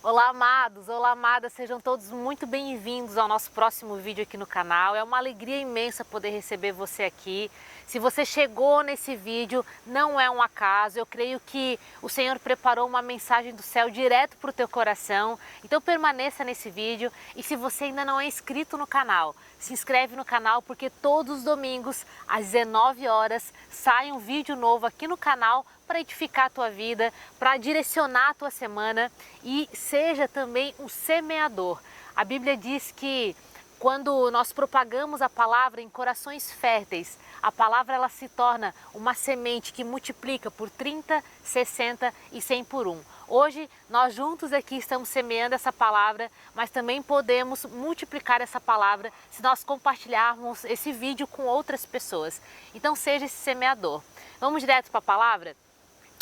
Olá, amados! Olá, amadas! Sejam todos muito bem-vindos ao nosso próximo vídeo aqui no canal. É uma alegria imensa poder receber você aqui. Se você chegou nesse vídeo, não é um acaso. Eu creio que o Senhor preparou uma mensagem do céu direto para o teu coração. Então permaneça nesse vídeo. E se você ainda não é inscrito no canal, se inscreve no canal, porque todos os domingos, às 19 horas, sai um vídeo novo aqui no canal para edificar a tua vida, para direcionar a tua semana e seja também um semeador. A Bíblia diz que quando nós propagamos a palavra em corações férteis, a palavra ela se torna uma semente que multiplica por 30, 60 e 100 por 1. Hoje nós juntos aqui estamos semeando essa palavra, mas também podemos multiplicar essa palavra se nós compartilharmos esse vídeo com outras pessoas. Então seja esse semeador. Vamos direto para a palavra?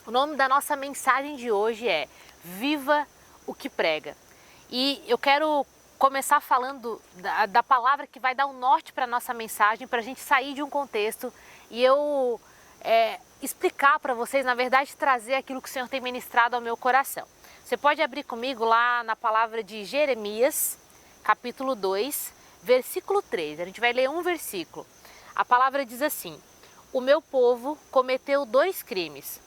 O nome da nossa mensagem de hoje é Viva o que prega. E eu quero começar falando da palavra que vai dar um norte para a nossa mensagem, para a gente sair de um contexto e eu explicar para vocês, na verdade, trazer aquilo que o Senhor tem ministrado ao meu coração. Você pode abrir comigo lá na palavra de Jeremias, capítulo 2, versículo 3. A gente vai ler um versículo. A palavra diz assim: O meu povo cometeu 2 crimes.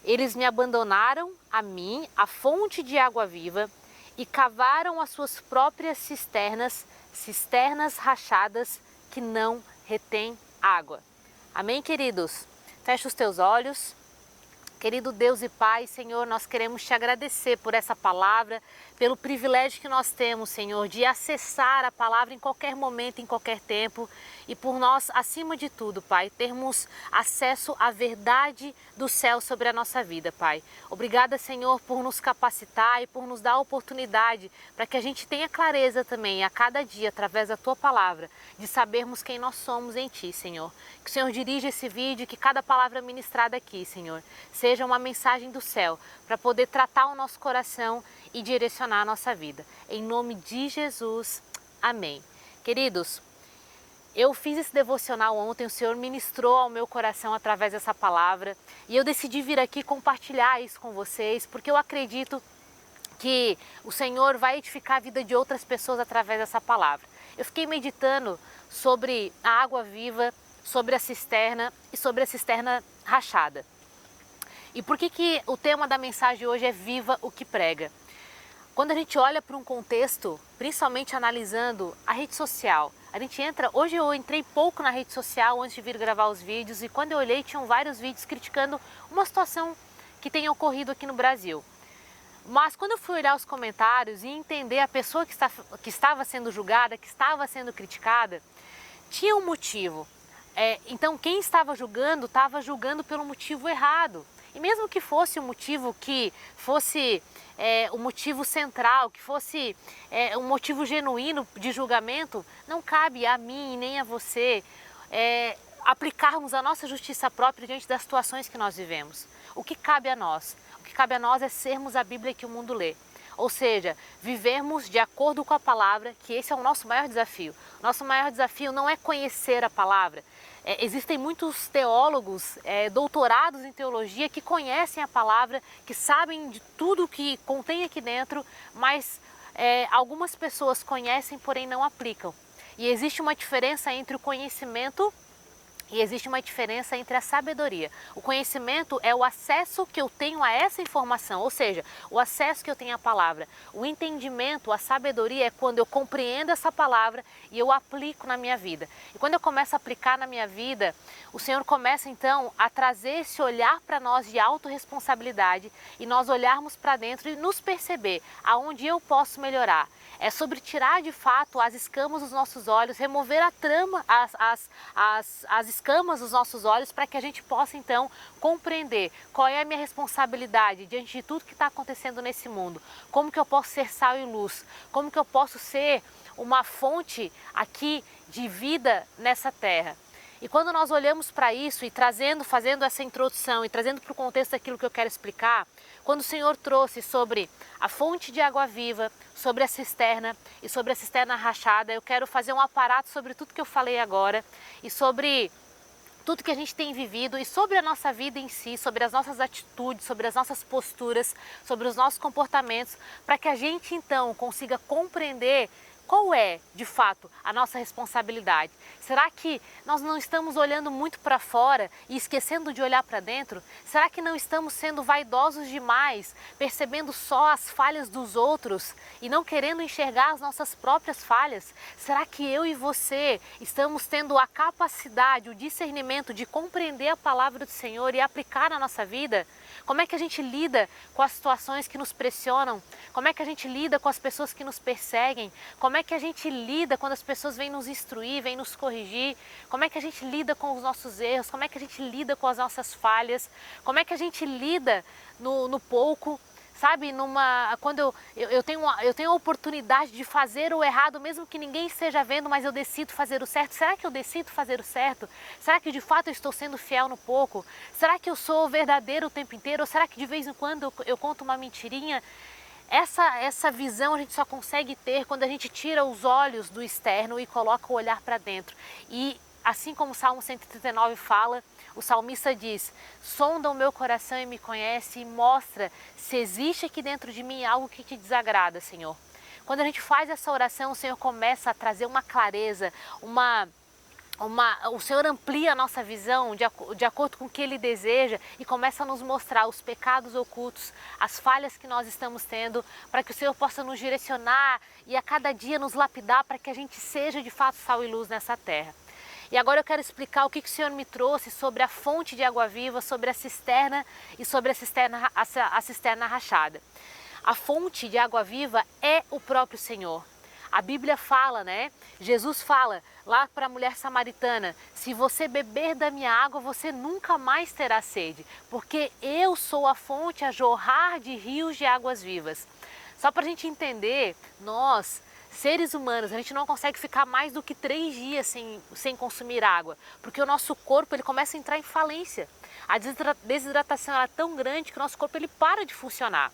Eles me abandonaram a mim, a fonte de água viva, e cavaram as suas próprias cisternas rachadas que não retêm água. Amém, queridos? Fecha os teus olhos. Querido Deus e Pai, Senhor, nós queremos te agradecer por essa palavra, pelo privilégio que nós temos, Senhor, de acessar a palavra em qualquer momento, em qualquer tempo, e por nós, acima de tudo, Pai, termos acesso à verdade do céu sobre a nossa vida, Pai. Obrigada, Senhor, por nos capacitar e por nos dar a oportunidade para que a gente tenha clareza também, a cada dia, através da Tua palavra, de sabermos quem nós somos em Ti, Senhor. Que o Senhor dirija esse vídeo, que cada palavra ministrada aqui, Senhor, seja uma mensagem do céu para poder tratar o nosso coração e direcionar a nossa vida. Em nome de Jesus, amém. Queridos, eu fiz esse devocional ontem, o Senhor ministrou ao meu coração através dessa palavra e eu decidi vir aqui compartilhar isso com vocês, porque eu acredito que o Senhor vai edificar a vida de outras pessoas através dessa palavra. Eu fiquei meditando sobre a água viva, sobre a cisterna e sobre a cisterna rachada. E por que o tema da mensagem hoje é Viva o que prega? Quando a gente olha para um contexto, principalmente analisando a rede social, a gente entra, hoje eu entrei pouco na rede social antes de vir gravar os vídeos e quando eu olhei tinham vários vídeos criticando uma situação que tem ocorrido aqui no Brasil. Mas quando eu fui olhar os comentários e entender a pessoa que estava sendo julgada, que estava sendo criticada, tinha um motivo. Então quem estava julgando pelo motivo errado. E mesmo que fosse um motivo que fosse um motivo central, que fosse um motivo genuíno de julgamento, não cabe a mim e nem a você aplicarmos a nossa justiça própria diante das situações que nós vivemos. O que cabe a nós? O que cabe a nós é sermos a Bíblia que o mundo lê. Ou seja, vivermos de acordo com a palavra, que esse é o nosso maior desafio. Nosso maior desafio não é conhecer a palavra. Existem muitos teólogos, doutorados em teologia, que conhecem a palavra, que sabem de tudo que contém aqui dentro, mas algumas pessoas conhecem, porém não aplicam. E existe uma diferença entre o conhecimento e existe uma diferença entre a sabedoria. O conhecimento é o acesso que eu tenho a essa informação, ou seja, o acesso que eu tenho à palavra. O entendimento, a sabedoria é quando eu compreendo essa palavra e eu aplico na minha vida. E quando eu começo a aplicar na minha vida, o Senhor começa então a trazer esse olhar para nós de autorresponsabilidade e nós olharmos para dentro e nos perceber aonde eu posso melhorar. É sobre tirar de fato as escamas dos nossos olhos, remover a trama, as escamas dos nossos olhos para que a gente possa então compreender qual é a minha responsabilidade diante de tudo que está acontecendo nesse mundo. Como que eu posso ser sal e luz? Como que eu posso ser uma fonte aqui de vida nessa terra? E quando nós olhamos para isso e fazendo essa introdução e trazendo para o contexto aquilo que eu quero explicar, quando o Senhor trouxe sobre a fonte de água viva, sobre a cisterna e sobre a cisterna rachada, eu quero fazer um aparato sobre tudo que eu falei agora e sobre tudo que a gente tem vivido e sobre a nossa vida em si, sobre as nossas atitudes, sobre as nossas posturas, sobre os nossos comportamentos, para que a gente então consiga compreender qual é, de fato, a nossa responsabilidade. Será que nós não estamos olhando muito para fora e esquecendo de olhar para dentro? Será que não estamos sendo vaidosos demais, percebendo só as falhas dos outros e não querendo enxergar as nossas próprias falhas? Será que eu e você estamos tendo a capacidade, o discernimento de compreender a palavra do Senhor e aplicar na nossa vida? Como é que a gente lida com as situações que nos pressionam? Como é que a gente lida com as pessoas que nos perseguem? Como é que a gente lida quando as pessoas vêm nos instruir, vêm nos corrigir? Como é que a gente lida com os nossos erros? Como é que a gente lida com as nossas falhas? Como é que a gente lida no pouco? Sabe, quando eu tenho a oportunidade de fazer o errado, mesmo que ninguém esteja vendo, mas eu decido fazer o certo. Será que eu decido fazer o certo? Será que de fato eu estou sendo fiel no pouco? Será que eu sou verdadeiro o tempo inteiro? Ou será que de vez em quando eu conto uma mentirinha? Essa visão a gente só consegue ter quando a gente tira os olhos do externo e coloca o olhar para dentro. E assim como o Salmo 139 fala, o salmista diz: sonda o meu coração e me conhece e mostra se existe aqui dentro de mim algo que te desagrada, Senhor. Quando a gente faz essa oração, o Senhor começa a trazer uma clareza, o Senhor amplia a nossa visão de acordo com o que Ele deseja e começa a nos mostrar os pecados ocultos, as falhas que nós estamos tendo, para que o Senhor possa nos direcionar e a cada dia nos lapidar para que a gente seja de fato sal e luz nessa terra. E agora eu quero explicar o que o Senhor me trouxe sobre a fonte de água viva, sobre a cisterna e sobre a cisterna rachada. A fonte de água viva é o próprio Senhor. A Bíblia fala, né? Jesus fala lá para a mulher samaritana: se você beber da minha água, você nunca mais terá sede, porque eu sou a fonte a jorrar de rios de águas vivas. Só para a gente entender, nós, seres humanos, a gente não consegue ficar mais do que 3 dias sem consumir água, porque o nosso corpo ele começa a entrar em falência. A desidratação é tão grande que o nosso corpo ele para de funcionar.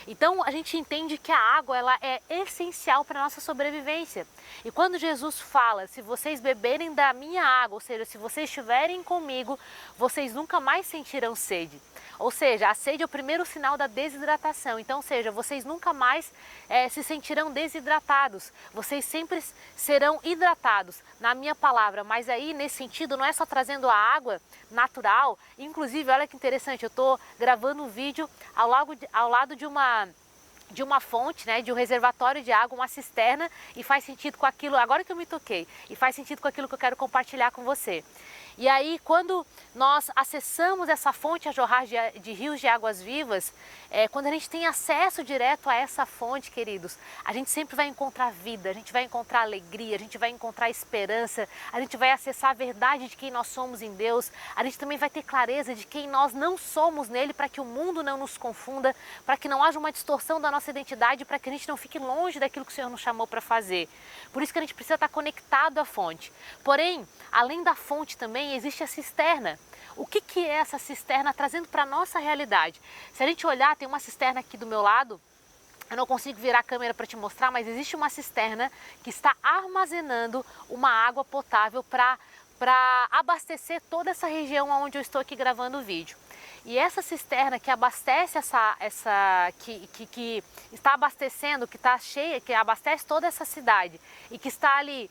Então a gente entende que a água ela é essencial para a nossa sobrevivência. E quando Jesus fala: se vocês beberem da minha água, ou seja, se vocês estiverem comigo, vocês nunca mais sentirão sede. Ou seja, a sede é o primeiro sinal da desidratação. Então, ou seja, vocês nunca mais se sentirão desidratados. Vocês sempre serão hidratados na minha palavra. Mas aí, nesse sentido, não é só trazendo a água natural. Inclusive, olha que interessante, eu estou gravando um vídeo ao lado de uma fonte, né, de um reservatório de água, uma cisterna, e faz sentido com aquilo, agora que eu me toquei, e faz sentido com aquilo que eu quero compartilhar com você. E aí, quando nós acessamos essa fonte a jorrar de rios de águas vivas, quando a gente tem acesso direto a essa fonte, queridos, a gente sempre vai encontrar vida, a gente vai encontrar alegria, a gente vai encontrar esperança, a gente vai acessar a verdade de quem nós somos em Deus, a gente também vai ter clareza de quem nós não somos nele, para que o mundo não nos confunda, para que não haja uma distorção da nossa identidade, para que a gente não fique longe daquilo que o Senhor nos chamou para fazer. Por isso que a gente precisa estar conectado à fonte. Porém, além da fonte também, existe a cisterna. O que é essa cisterna trazendo para a nossa realidade? Se a gente olhar, tem uma cisterna aqui do meu lado, eu não consigo virar a câmera para te mostrar, mas existe uma cisterna que está armazenando uma água potável para abastecer toda essa região onde eu estou aqui gravando o vídeo. E essa cisterna que abastece que está abastecendo, que está cheia, que abastece toda essa cidade e que está ali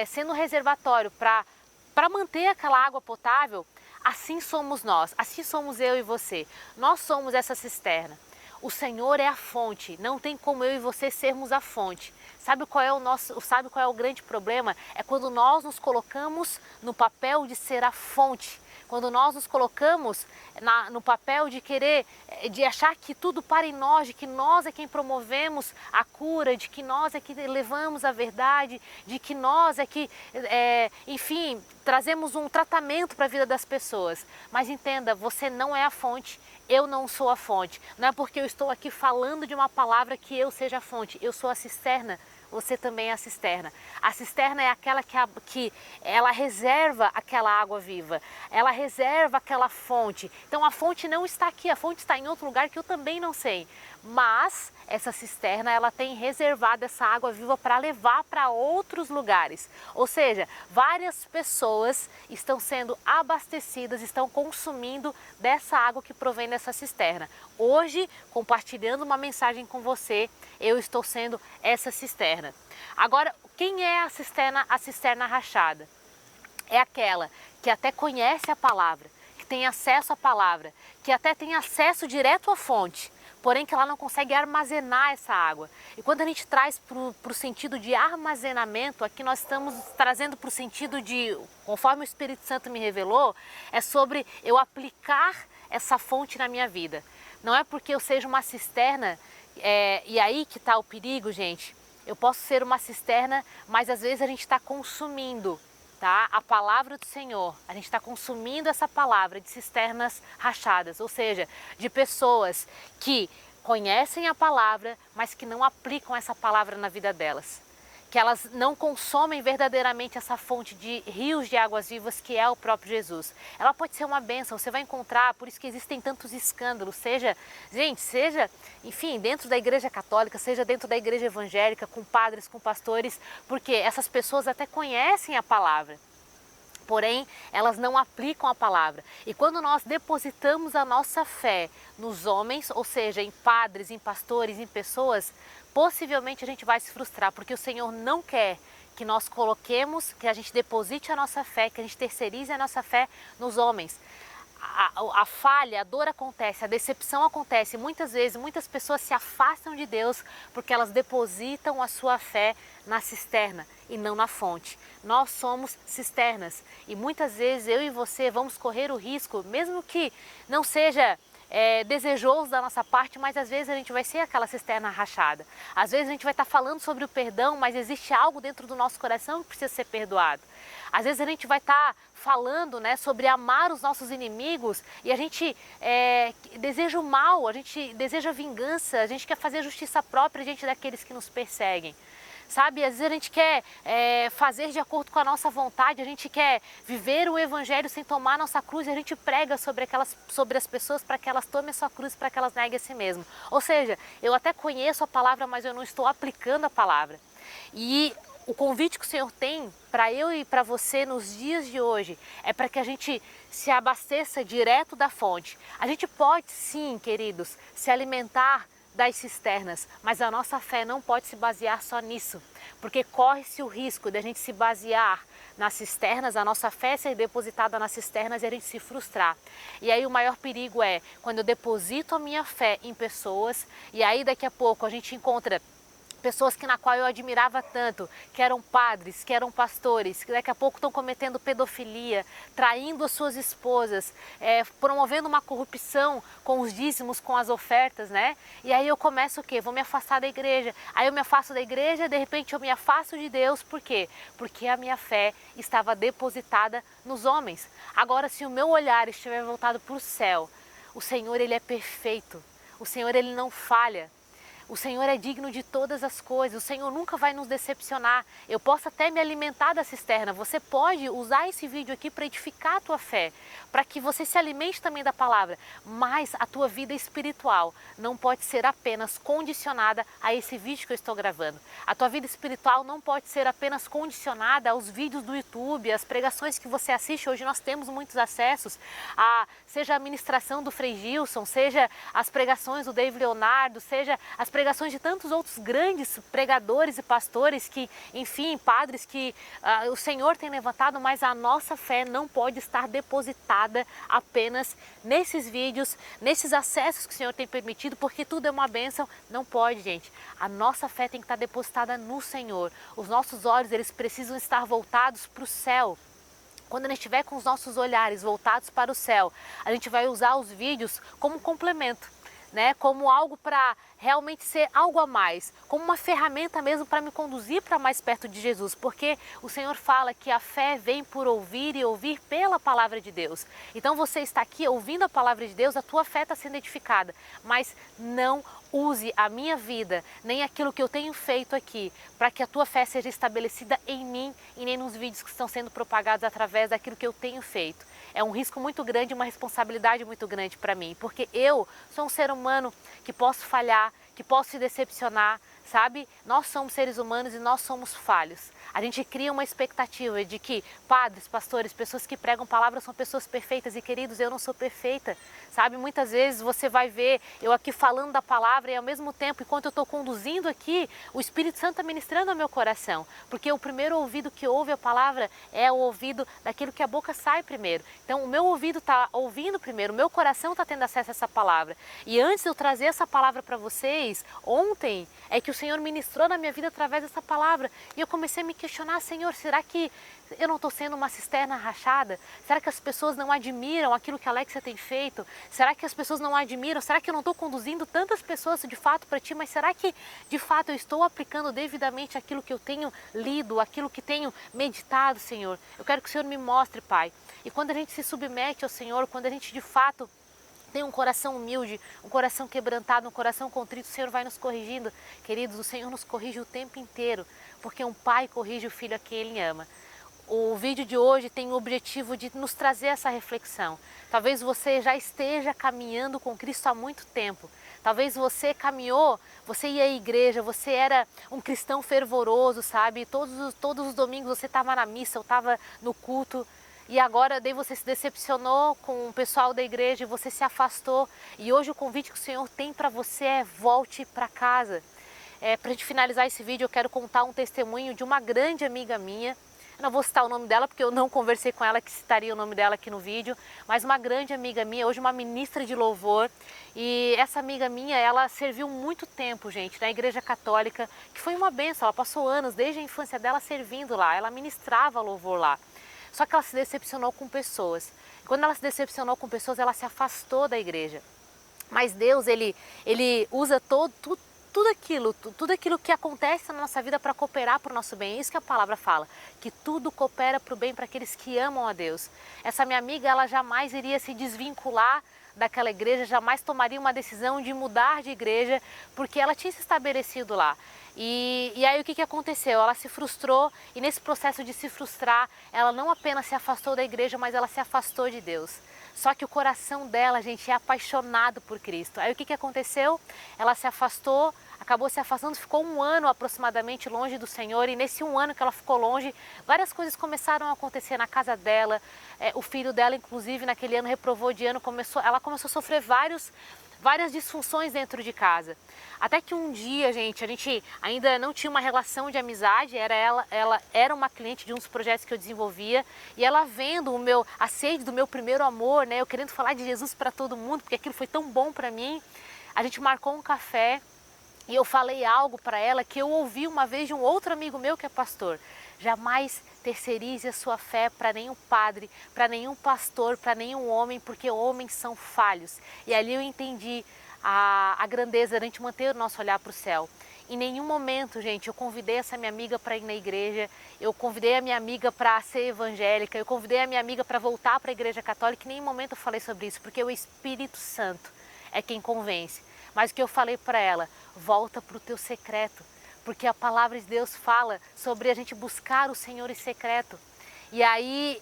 sendo um reservatório para manter aquela água potável, assim somos nós, assim somos eu e você. Nós somos essa cisterna. O Senhor é a fonte, não tem como eu e você sermos a fonte. Sabe qual é o grande problema? É quando nós nos colocamos no papel de ser a fonte. Quando nós nos colocamos no papel de de achar que tudo para em nós, de que nós é quem promovemos a cura, de que nós é que levamos a verdade, de que nós é que, enfim, trazemos um tratamento para a vida das pessoas. Mas entenda, você não é a fonte, eu não sou a fonte. Não é porque eu estou aqui falando de uma palavra que eu seja a fonte, eu sou a cisterna. você também é a cisterna. A cisterna é aquela que ela reserva aquela água viva, ela reserva aquela fonte. Então a fonte não está aqui, a fonte está em outro lugar que eu também não sei. Mas essa cisterna, ela tem reservado essa água viva para levar para outros lugares. Ou seja, várias pessoas estão sendo abastecidas, estão consumindo dessa água que provém dessa cisterna. Hoje, compartilhando uma mensagem com você, eu estou sendo essa cisterna. Agora, quem é a cisterna rachada? É aquela que até conhece a palavra, que tem acesso à palavra, que até tem acesso direto à fonte, porém que ela não consegue armazenar essa água. E quando a gente traz para o sentido de armazenamento, aqui nós estamos trazendo para o sentido de, conforme o Espírito Santo me revelou, é sobre eu aplicar essa fonte na minha vida. Não é porque eu seja uma cisterna, e aí que está o perigo, gente. Eu posso ser uma cisterna, mas às vezes a gente está consumindo, tá? A palavra do Senhor. A gente está consumindo essa palavra de cisternas rachadas, ou seja, de pessoas que conhecem a palavra, mas que não aplicam essa palavra na vida delas. Que elas não consomem verdadeiramente essa fonte de rios de águas vivas que é o próprio Jesus. Ela pode ser uma bênção, você vai encontrar, por isso que existem tantos escândalos, seja enfim, dentro da igreja católica, seja dentro da igreja evangélica, com padres, com pastores, porque essas pessoas até conhecem a palavra, porém elas não aplicam a palavra. E quando nós depositamos a nossa fé nos homens, ou seja, em padres, em pastores, em pessoas, possivelmente a gente vai se frustrar, porque o Senhor não quer que nós coloquemos, que a gente deposite a nossa fé, que a gente terceirize a nossa fé nos homens. A falha, a dor acontece, a decepção acontece. Muitas vezes, muitas pessoas se afastam de Deus porque elas depositam a sua fé na cisterna e não na fonte. Nós somos cisternas e muitas vezes eu e você vamos correr o risco, mesmo que não seja desejoso da nossa parte, mas às vezes a gente vai ser aquela cisterna rachada. Às vezes a gente vai estar falando sobre o perdão, mas existe algo dentro do nosso coração que precisa ser perdoado. Às vezes a gente vai estar falando, né, sobre amar os nossos inimigos e a gente deseja o mal, a gente deseja vingança, a gente quer fazer justiça própria diante daqueles que nos perseguem. Sabe, às vezes a gente quer fazer de acordo com a nossa vontade, a gente quer viver o evangelho sem tomar a nossa cruz e a gente prega sobre as pessoas para que elas tomem a sua cruz, para que elas neguem a si mesmo. Ou seja, eu até conheço a palavra, mas eu não estou aplicando a palavra. E o convite que o Senhor tem para eu e para você nos dias de hoje é para que a gente se abasteça direto da fonte. A gente pode sim, queridos, se alimentar das cisternas, mas a nossa fé não pode se basear só nisso, porque corre-se o risco de a gente se basear nas cisternas, a nossa fé ser depositada nas cisternas e a gente se frustrar. E aí o maior perigo é quando eu deposito a minha fé em pessoas e aí daqui a pouco a gente encontra pessoas na qual eu admirava tanto, que eram padres, que eram pastores, que daqui a pouco estão cometendo pedofilia, traindo as suas esposas, promovendo uma corrupção com os dízimos, com as ofertas, né? E aí eu começo o quê? Vou me afastar da igreja. Aí eu me afasto da igreja, de repente eu me afasto de Deus. Por quê? Porque a minha fé estava depositada nos homens. Agora, se o meu olhar estiver voltado para o céu, o Senhor, Ele é perfeito. O Senhor, Ele não falha. O Senhor é digno de todas as coisas, o Senhor nunca vai nos decepcionar. Eu posso até me alimentar da cisterna, você pode usar esse vídeo aqui para edificar a tua fé, para que você se alimente também da palavra, mas a tua vida espiritual não pode ser apenas condicionada a esse vídeo que eu estou gravando. A tua vida espiritual não pode ser apenas condicionada aos vídeos do YouTube, às pregações que você assiste. Hoje nós temos muitos acessos, seja a ministração do Frei Gilson, seja as pregações do David Leonardo, seja as pregações de tantos outros grandes pregadores e pastores que, enfim, padres que o Senhor tem levantado, mas a nossa fé não pode estar depositada apenas nesses vídeos, nesses acessos que o Senhor tem permitido, porque tudo é uma bênção. Não pode, gente. A nossa fé tem que estar depositada no Senhor. Os nossos olhos, eles precisam estar voltados para o céu. Quando a gente estiver com os nossos olhares voltados para o céu, a gente vai usar os vídeos como complemento. né, como algo para realmente ser algo a mais, como uma ferramenta mesmo para me conduzir para mais perto de Jesus, porque o Senhor fala que a fé vem por ouvir e ouvir pela palavra de Deus. Então você está aqui ouvindo a palavra de Deus, a tua fé está sendo edificada, mas não use a minha vida, nem aquilo que eu tenho feito aqui, para que a tua fé seja estabelecida em mim e nem nos vídeos que estão sendo propagados através daquilo que eu tenho feito. É um risco muito grande, uma responsabilidade muito grande para mim, porque eu sou um ser humano que posso falhar, que posso se decepcionar, sabe? Nós somos seres humanos e nós somos falhos. A gente cria uma expectativa de que padres, pastores, pessoas que pregam palavras são pessoas perfeitas e, queridos, eu não sou perfeita, sabe? Muitas vezes você vai ver eu aqui falando da palavra e ao mesmo tempo, enquanto eu estou conduzindo aqui, o Espírito Santo está ministrando ao meu coração, porque o primeiro ouvido que ouve a palavra é o ouvido daquilo que a boca sai primeiro. Então o meu ouvido está ouvindo primeiro, o meu coração está tendo acesso a essa palavra. E antes de eu trazer essa palavra para vocês, ontem é que o Senhor ministrou na minha vida através dessa palavra e eu comecei a me questionar: Senhor, será que eu não estou sendo uma cisterna rachada? Será que as pessoas não admiram aquilo que a Alexia tem feito? Será que as pessoas não admiram? Será que eu não estou conduzindo tantas pessoas de fato para Ti? Mas será que de fato eu estou aplicando devidamente aquilo que eu tenho lido, aquilo que tenho meditado, Senhor? Eu quero que o Senhor me mostre, Pai. E quando a gente se submete ao Senhor, quando a gente de fato tem um coração humilde, um coração quebrantado, um coração contrito, o Senhor vai nos corrigindo. Queridos, o Senhor nos corrige o tempo inteiro, porque um pai corrige o filho a quem ele ama. O vídeo de hoje tem o objetivo de nos trazer essa reflexão. Talvez você já esteja caminhando com Cristo há muito tempo. Talvez você caminhou, você ia à igreja, você era um cristão fervoroso, sabe? Todos os domingos você estava na missa, eu estava no culto. E agora daí você se decepcionou com o pessoal da igreja e você se afastou. E hoje o convite que o Senhor tem para você é: volte para casa. Para a gente finalizar esse vídeo, eu quero contar um testemunho de uma grande amiga minha. Eu não vou citar o nome dela porque eu não conversei com ela que citaria o nome dela aqui no vídeo. Mas uma grande amiga minha, hoje uma ministra de louvor. E essa amiga minha, ela serviu muito tempo, gente, na igreja católica, que foi uma bênção. Ela passou anos, desde a infância dela, servindo lá. Ela ministrava louvor lá. Só que ela se decepcionou com pessoas. Quando ela se decepcionou com pessoas, ela se afastou da igreja. Mas Deus, Ele usa tudo aquilo que acontece na nossa vida para cooperar para o nosso bem. É isso que a palavra fala, que tudo coopera para o bem para aqueles que amam a Deus. Essa minha amiga, ela jamais iria se desvincular daquela igreja, jamais tomaria uma decisão de mudar de igreja, porque ela tinha se estabelecido lá. E aí o que aconteceu? Ela se frustrou e nesse processo de se frustrar, ela não apenas se afastou da igreja, mas ela se afastou de Deus. Só que o coração dela, gente, é apaixonado por Cristo. Aí o que aconteceu? Ela se afastou, acabou se afastando, ficou um ano aproximadamente longe do Senhor, e nesse um ano que ela ficou longe, várias coisas começaram a acontecer na casa dela. O filho dela, inclusive, naquele ano reprovou de ano, ela começou a sofrer várias disfunções dentro de casa. Até que um dia, gente, a gente ainda não tinha uma relação de amizade, ela era uma cliente de um dos projetos que eu desenvolvia, e ela vendo a sede do meu primeiro amor, né, eu querendo falar de Jesus para todo mundo, porque aquilo foi tão bom para mim, a gente marcou um café e eu falei algo para ela que eu ouvi uma vez de um outro amigo meu que é pastor: jamais terceirize a sua fé para nenhum padre, para nenhum pastor, para nenhum homem, porque homens são falhos. E ali eu entendi a grandeza de a gente manter o nosso olhar para o céu. Em nenhum momento, gente, eu convidei essa minha amiga para ir na igreja, eu convidei a minha amiga para ser evangélica, eu convidei a minha amiga para voltar para a igreja católica. Em nenhum momento eu falei sobre isso, porque o Espírito Santo é quem convence. Mas o que eu falei para ela: volta para o teu secreto. Porque a palavra de Deus fala sobre a gente buscar o Senhor em secreto. E aí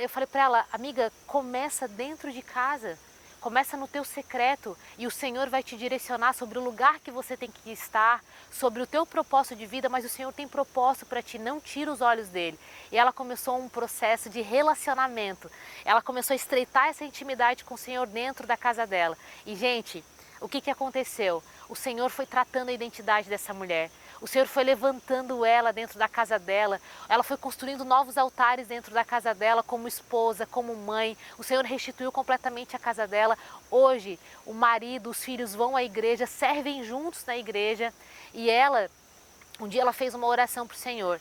eu falei para ela: amiga, começa dentro de casa, começa no teu secreto e o Senhor vai te direcionar sobre o lugar que você tem que estar, sobre o teu propósito de vida, mas o Senhor tem propósito para ti, não tira os olhos dele. E ela começou um processo de relacionamento, ela começou a estreitar essa intimidade com o Senhor dentro da casa dela. E gente, o que aconteceu? O Senhor foi tratando a identidade dessa mulher. O Senhor foi levantando ela dentro da casa dela. Ela foi construindo novos altares dentro da casa dela, como esposa, como mãe. O Senhor restituiu completamente a casa dela. Hoje, o marido, os filhos vão à igreja, servem juntos na igreja. E um dia ela fez uma oração para o Senhor.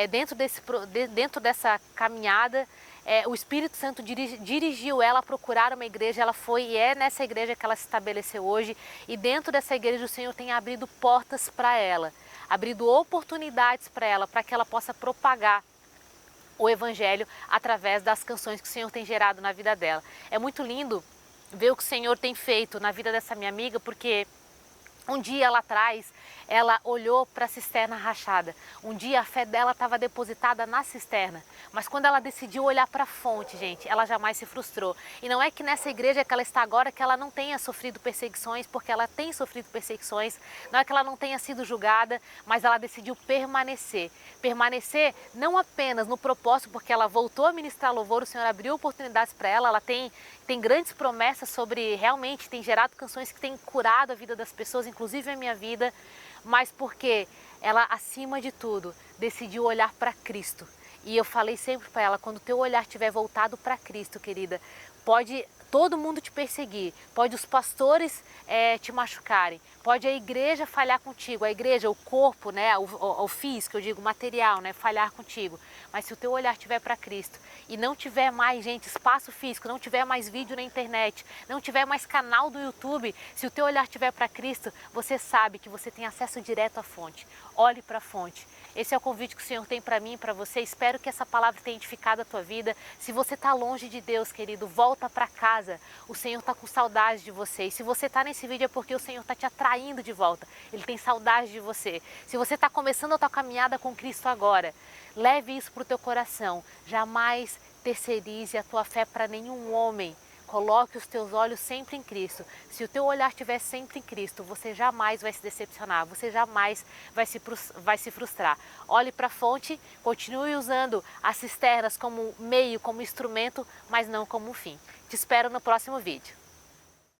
Dentro dessa caminhada, o Espírito Santo dirigiu ela a procurar uma igreja, ela foi e é nessa igreja que ela se estabeleceu hoje. E dentro dessa igreja o Senhor tem abrido portas para ela, abrido oportunidades para ela, para que ela possa propagar o Evangelho através das canções que o Senhor tem gerado na vida dela. É muito lindo ver o que o Senhor tem feito na vida dessa minha amiga, porque um dia lá atrás, ela olhou para a cisterna rachada. Um dia a fé dela estava depositada na cisterna. Mas quando ela decidiu olhar para a fonte, gente, ela jamais se frustrou. E não é que nessa igreja que ela está agora, que ela não tenha sofrido perseguições, porque ela tem sofrido perseguições. Não é que ela não tenha sido julgada, mas ela decidiu permanecer. Permanecer não apenas no propósito, porque ela voltou a ministrar louvor, o Senhor abriu oportunidades para ela, ela tem grandes promessas sobre, realmente, tem gerado canções que têm curado a vida das pessoas, inclusive a minha vida, mas porque ela, acima de tudo, decidiu olhar para Cristo. E eu falei sempre para ela, quando o teu olhar estiver voltado para Cristo, querida, pode todo mundo te perseguir, pode os pastores te machucarem, pode a igreja falhar contigo, a igreja, o corpo, né, o físico, eu digo, material, né, falhar contigo. Mas se o teu olhar estiver para Cristo e não tiver mais, gente, espaço físico, não tiver mais vídeo na internet, não tiver mais canal do YouTube, se o teu olhar estiver para Cristo, você sabe que você tem acesso direto à fonte. Olhe para a fonte. Esse é o convite que o Senhor tem para mim e para você. Espero que essa palavra tenha edificado a tua vida. Se você está longe de Deus, querido, volta para casa. O Senhor está com saudade de você. E se você está nesse vídeo é porque o Senhor está te atraindo de volta. Ele tem saudade de você. Se você está começando a tua caminhada com Cristo agora, leve isso para o teu coração. Jamais terceirize a tua fé para nenhum homem. Coloque os teus olhos sempre em Cristo. Se o teu olhar estiver sempre em Cristo, você jamais vai se decepcionar, você jamais vai se frustrar. Olhe para a fonte, continue usando as cisternas como meio, como instrumento, mas não como fim. Te espero no próximo vídeo.